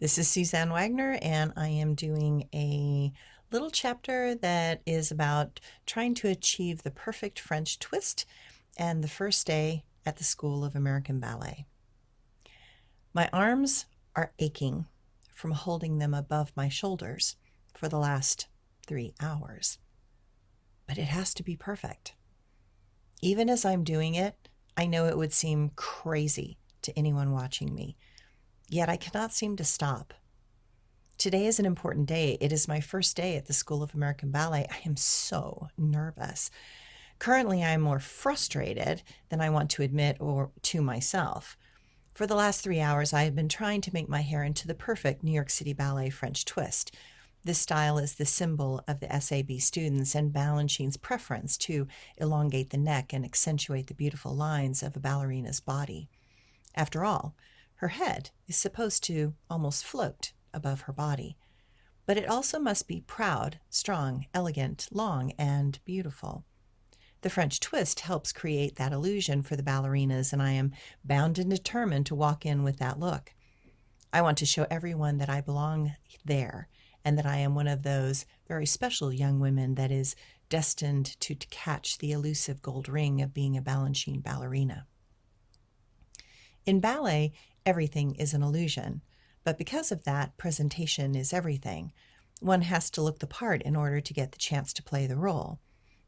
This is Suzanne Wagner, and I am doing a little chapter that is about trying to achieve the perfect French twist and the first day at the School of American Ballet. My arms are aching from holding them above my shoulders for the last 3 hours, but it has to be perfect. Even as I'm doing it, I know it would seem crazy to anyone watching me. Yet I cannot seem to stop. Today is an important day. It is my first day at the School of American Ballet. I am so nervous. Currently, I am more frustrated than I want to admit or to myself. For the last 3 hours, I have been trying to make my hair into the perfect New York City Ballet French twist. This style is the symbol of the SAB students and Balanchine's preference to elongate the neck and accentuate the beautiful lines of a ballerina's body. After all, her head is supposed to almost float above her body, but it also must be proud, strong, elegant, long, and beautiful. The French twist helps create that illusion for the ballerinas, and I am bound and determined to walk in with that look. I want to show everyone that I belong there and that I am one of those very special young women that is destined to catch the elusive gold ring of being a Balanchine ballerina. In ballet, everything is an illusion, but because of that, presentation is everything. One has to look the part in order to get the chance to play the role.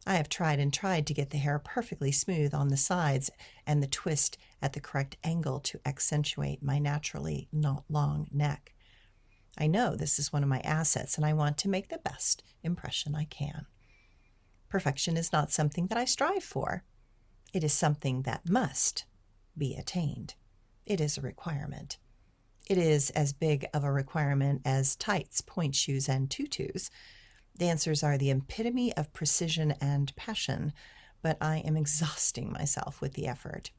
I have tried and tried to get the hair perfectly smooth on the sides and the twist at the correct angle to accentuate my naturally not long neck. I know this is one of my assets, and I want to make the best impression I can. Perfection is not something that I strive for. It is something that must be attained. It is a requirement. It is as big of a requirement as tights, point shoes, and tutus. Dancers are the epitome of precision and passion, but I am exhausting myself with the effort.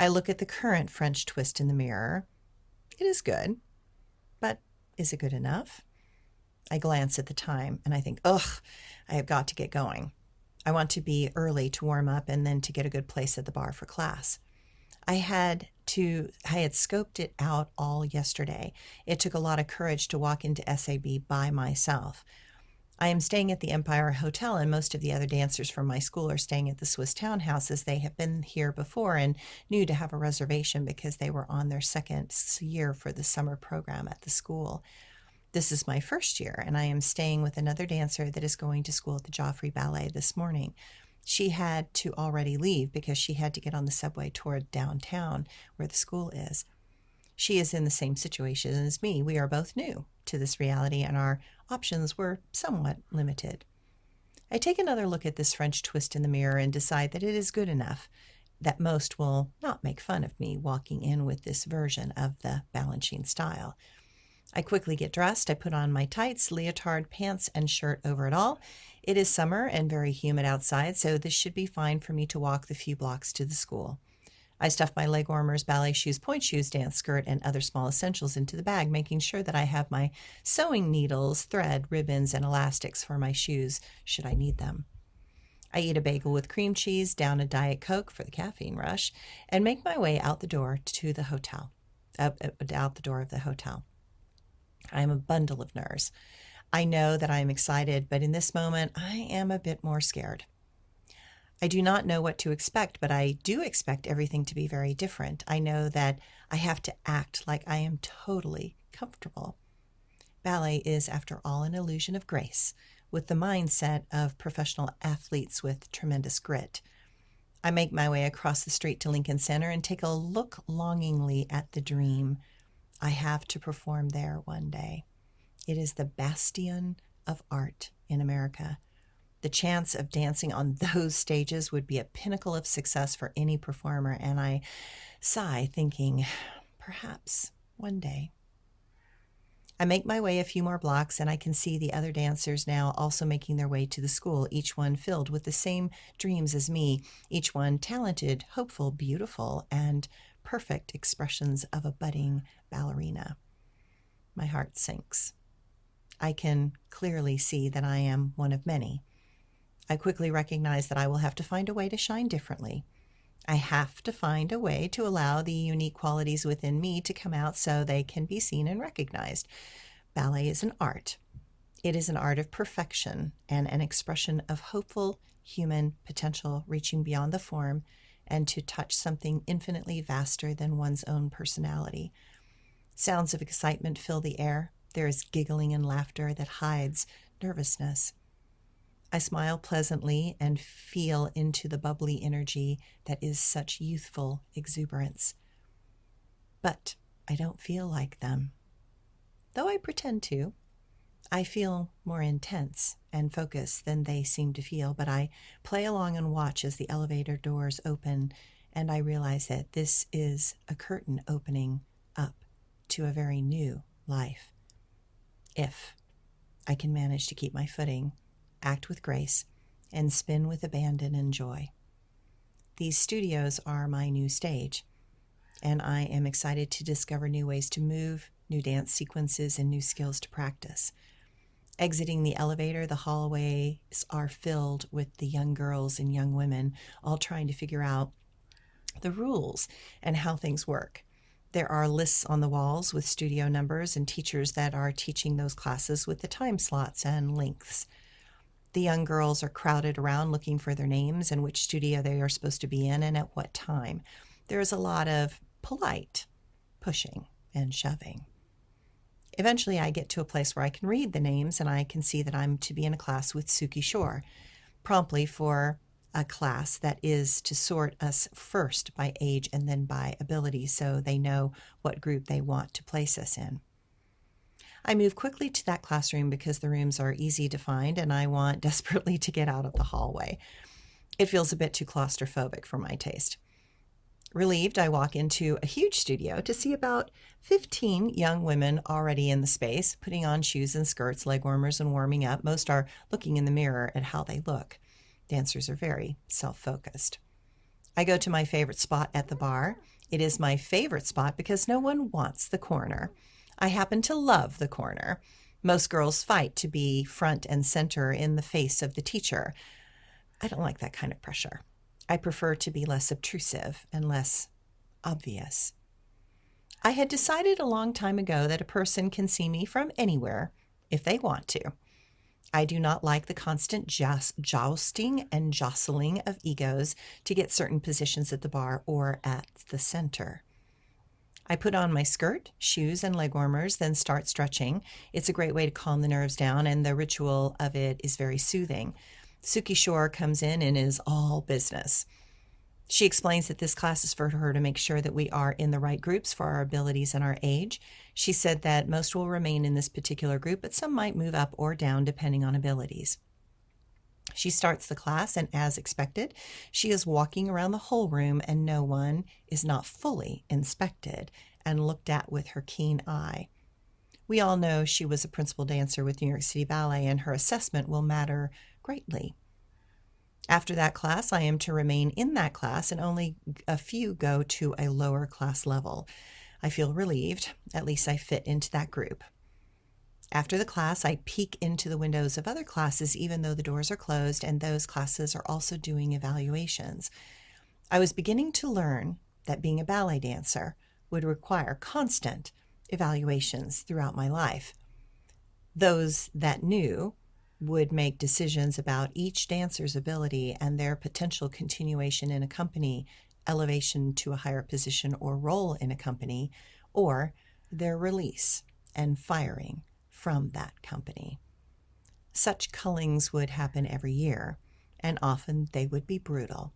I look at the current French twist in the mirror. It is good, but is it good enough? I glance at the time and I think, ugh, I have got to get going. I want to be early to warm up and then to get a good place at the bar for class. I had scoped it out all yesterday. It took a lot of courage to walk into SAB by myself. I am staying at the Empire Hotel, and most of the other dancers from my school are staying at the Swiss townhouse, as they have been here before and knew to have a reservation because they were on their second year for the summer program at the school. This is my first year, and I am staying with another dancer that is going to school at the Joffrey Ballet this morning. She had to already leave because she had to get on the subway toward downtown where the school is. She is in the same situation as me. We are both new to this reality, and our options were somewhat limited. I take another look at this French twist in the mirror and decide that it is good enough, that most will not make fun of me walking in with this version of the Balanchine style. I quickly get dressed. I put on my tights, leotard, pants, and shirt over it all. It is summer and very humid outside, so this should be fine for me to walk the few blocks to the school. I stuff my leg warmers, ballet shoes, point shoes, dance skirt, and other small essentials into the bag, making sure that I have my sewing needles, thread, ribbons, and elastics for my shoes should I need them. I eat a bagel with cream cheese, down a Diet Coke for the caffeine rush, and make my way out the door to the hotel, out the door of the hotel. I am a bundle of nerves. I know that I am excited, but in this moment, I am a bit more scared. I do not know what to expect, but I do expect everything to be very different. I know that I have to act like I am totally comfortable. Ballet is, after all, an illusion of grace, with the mindset of professional athletes with tremendous grit. I make my way across the street to Lincoln Center and take a look longingly at the dream. I have to perform there one day. It is the bastion of art in America. The chance of dancing on those stages would be a pinnacle of success for any performer, and I sigh, thinking, perhaps one day. I make my way a few more blocks, and I can see the other dancers now also making their way to the school, each one filled with the same dreams as me, each one talented, hopeful, beautiful, and perfect expressions of a budding ballerina. My heart sinks. I can clearly see that I am one of many. I quickly recognize that I will have to find a way to shine differently. I have to find a way to allow the unique qualities within me to come out so they can be seen and recognized. Ballet is an art. It is an art of perfection and an expression of hopeful human potential reaching beyond the form and to touch something infinitely vaster than one's own personality. Sounds of excitement fill the air. There is giggling and laughter that hides nervousness. I smile pleasantly and feel into the bubbly energy that is such youthful exuberance. But I don't feel like them, though I pretend to. I feel more intense and focused than they seem to feel, but I play along and watch as the elevator doors open, and I realize that this is a curtain opening up to a very new life. If I can manage to keep my footing, act with grace, and spin with abandon and joy. These studios are my new stage, and I am excited to discover new ways to move, new dance sequences, and new skills to practice. Exiting the elevator, the hallways are filled with the young girls and young women, all trying to figure out the rules and how things work. There are lists on the walls with studio numbers and teachers that are teaching those classes with the time slots and lengths. The young girls are crowded around looking for their names and which studio they are supposed to be in and at what time. There is a lot of polite pushing and shoving. Eventually, I get to a place where I can read the names and I can see that I'm to be in a class with Suki Shore, promptly for a class that is to sort us first by age and then by ability so they know what group they want to place us in. I move quickly to that classroom because the rooms are easy to find and I want desperately to get out of the hallway. It feels a bit too claustrophobic for my taste. Relieved, I walk into a huge studio to see about 15 young women already in the space, putting on shoes and skirts, leg warmers, and warming up. Most are looking in the mirror at how they look. Dancers are very self-focused. I go to my favorite spot at the bar. It is my favorite spot because no one wants the corner. I happen to love the corner. Most girls fight to be front and center in the face of the teacher. I don't like that kind of pressure. I prefer to be less obtrusive and less obvious. I had decided a long time ago that a person can see me from anywhere if they want to. I do not like the constant jousting and jostling of egos to get certain positions at the bar or at the center. I put on my skirt, shoes, and leg warmers, then start stretching. It's a great way to calm the nerves down, and the ritual of it is very soothing. Suki Shore comes in and is all business. She explains that this class is for her to make sure that we are in the right groups for our abilities and our age. She said that most will remain in this particular group, but some might move up or down depending on abilities. She starts the class, and as expected, she is walking around the whole room, and no one is not fully inspected and looked at with her keen eye. We all know she was a principal dancer with New York City Ballet, and her assessment will matter greatly. After that class, I am to remain in that class, and only a few go to a lower class level. I feel relieved. At least I fit into that group. After the class, I peek into the windows of other classes, even though the doors are closed, and those classes are also doing evaluations. I was beginning to learn that being a ballet dancer would require constant evaluations throughout my life. Those that knew would make decisions about each dancer's ability and their potential continuation in a company, elevation to a higher position or role in a company, or their release and firing from that company. Such cullings would happen every year, and often they would be brutal.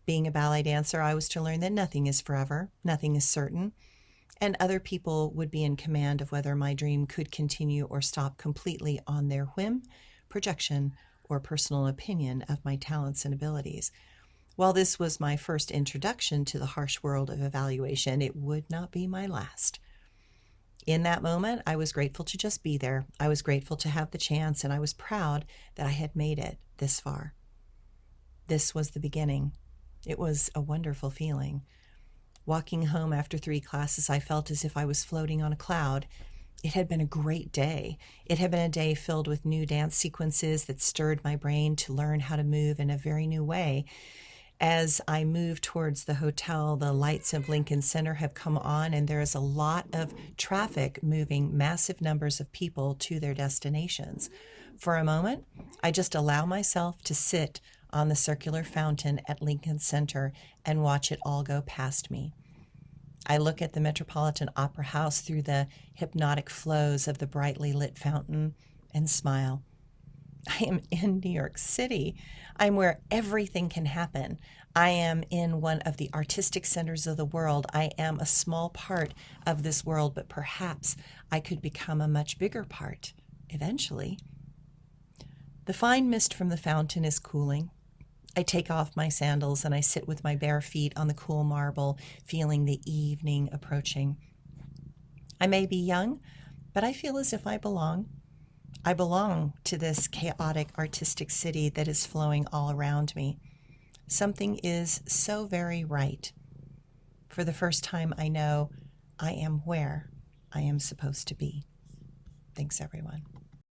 Being a ballet dancer, I was to learn that nothing is forever, nothing is certain, and other people would be in command of whether my dream could continue or stop completely on their whim, projection, or personal opinion of my talents and abilities. While this was my first introduction to the harsh world of evaluation, it would not be my last. In that moment, I was grateful to just be there. I was grateful to have the chance, and I was proud that I had made it this far. This was the beginning. It was a wonderful feeling. Walking home after 3 classes, I felt as if I was floating on a cloud. It had been a great day. It had been a day filled with new dance sequences that stirred my brain to learn how to move in a very new way. As I move towards the hotel, the lights of Lincoln Center have come on, and there is a lot of traffic moving massive numbers of people to their destinations. For a moment, I just allow myself to sit on the circular fountain at Lincoln Center and watch it all go past me. I look at the Metropolitan Opera House through the hypnotic flows of the brightly lit fountain and smile. I am in New York City. I'm where everything can happen. I am in one of the artistic centers of the world. I am a small part of this world, but perhaps I could become a much bigger part eventually. The fine mist from the fountain is cooling. I take off my sandals and I sit with my bare feet on the cool marble, feeling the evening approaching. I may be young, but I feel as if I belong. I belong to this chaotic artistic city that is flowing all around me. Something is so very right. For the first time, I know I am where I am supposed to be. Thanks, everyone.